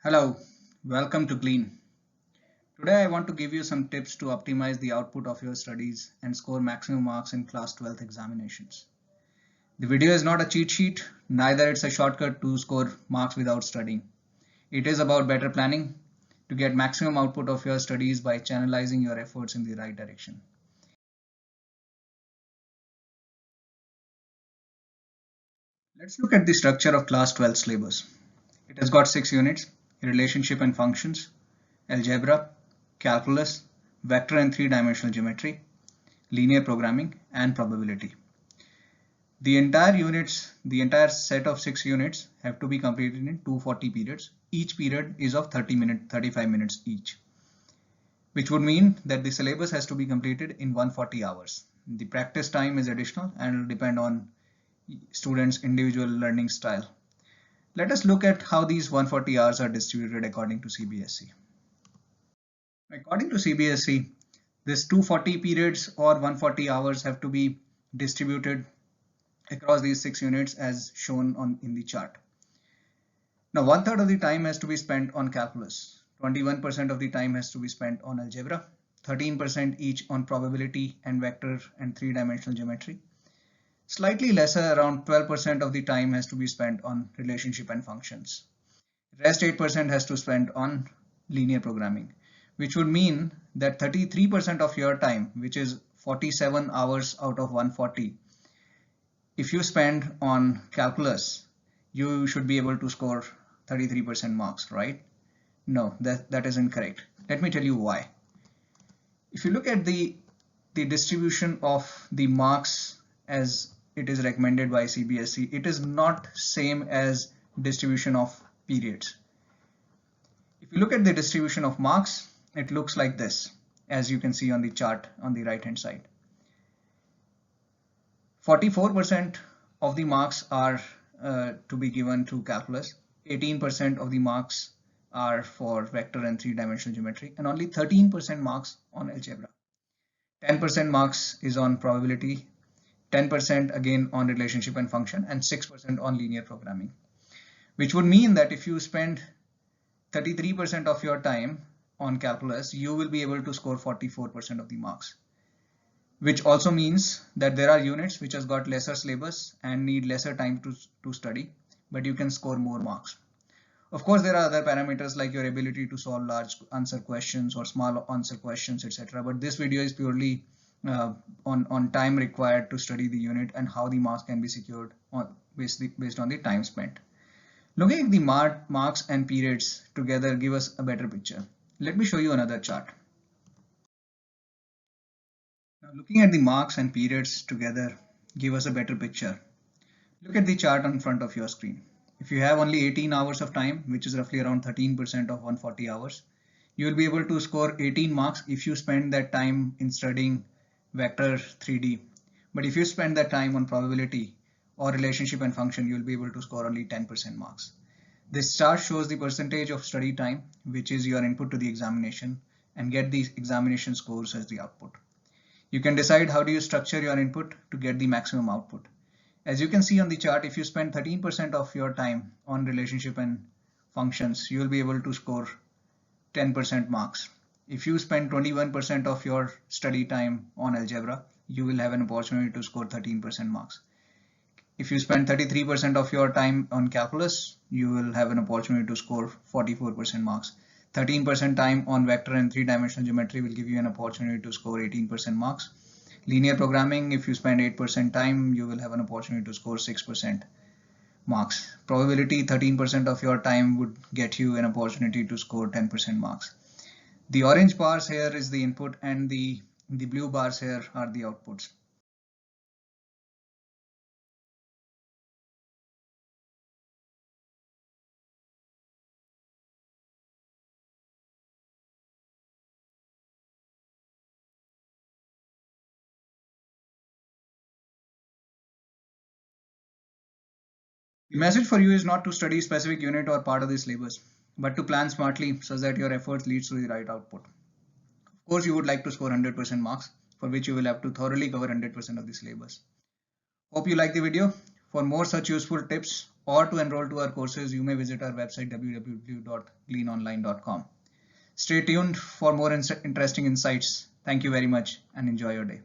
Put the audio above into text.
Hello, welcome to Glean. Today I want to give you some tips to optimize the output of your studies and score maximum marks in class 12th examinations. The video is not a cheat sheet, neither it's a shortcut to score marks without studying. It is about better planning to get maximum output of your studies by channelizing your efforts in the right direction. Let's look at the structure of class 12 syllabus. It has got 6 units: relationship and functions, algebra, calculus, vector and three-dimensional geometry, linear programming, and probability. The entire set of 6 units have to be completed in 240 periods. Each period is of 35 minutes each, which would mean that the syllabus has to be completed in 140 hours. The practice time is additional and will depend on students' individual learning style. Let us look at how these 140 hours are distributed according to CBSE. According to CBSE, this 240 periods or 140 hours have to be distributed across these 6 units as shown in the chart. Now, 1/3 of the time has to be spent on calculus, 21% of the time has to be spent on algebra, 13% each on probability and vector and three-dimensional geometry. Slightly lesser, around 12% of the time has to be spent on relationship and functions. Rest 8% has to spend on linear programming, which would mean that 33% of your time, which is 47 hours out of 140, if you spend on calculus, you should be able to score 33% marks, right? No, that is incorrect. Let me tell you why. If you look at the distribution of the marks as it is recommended by CBSE, it is not same as distribution of periods. If you look at the distribution of marks, it looks like this, as you can see on the chart on the right hand side. 44% of the marks are to be given to calculus, 18% of the marks are for vector and three-dimensional geometry, and only 13% marks on algebra. 10% marks is on probability, 10% again on relationship and function, and 6% on linear programming, which would mean that if you spend 33% of your time on calculus, you will be able to score 44% of the marks, which also means that there are units which has got lesser syllabus and need lesser time to study, but you can score more marks. Of course, there are other parameters like your ability to solve large answer questions or small answer questions, etc. But this video is purely on time required to study the unit and how the marks can be secured based on the time spent. Looking at the marks and periods together give us a better picture. Let me show you another chart. Now, looking at the marks and periods together give us a better picture. Look at the chart in front of your screen. If you have only 18 hours of time, which is roughly around 13% of 140 hours, you will be able to score 18 marks if you spend that time in studying vector 3D. But if you spend that time on probability or relationship and function, you will be able to score only 10% marks. This chart shows the percentage of study time, which is your input to the examination, and get the examination scores as the output. You can decide how do you structure your input to get the maximum output. As you can see on the chart, if you spend 13% of your time on relationship and functions, you will be able to score 10% marks. If you spend 21% of your study time on algebra, you will have an opportunity to score 13% marks. If you spend 33% of your time on calculus, you will have an opportunity to score 44% marks. 13% time on vector and three-dimensional geometry will give you an opportunity to score 18% marks. Linear programming, if you spend 8% time, you will have an opportunity to score 6% marks. Probability, 13% of your time would get you an opportunity to score 10% marks. The orange bars here is the input and the blue bars here are the outputs. The message for you is not to study a specific unit or part of the syllabus, but to plan smartly so that your efforts leads to the right output. Of course, you would like to score 100% marks, for which you will have to thoroughly cover 100% of the syllabus. Hope you like the video. For more such useful tips or to enroll to our courses, you may visit our website www.gleanonline.com. Stay tuned for more interesting insights. Thank you very much and enjoy your day.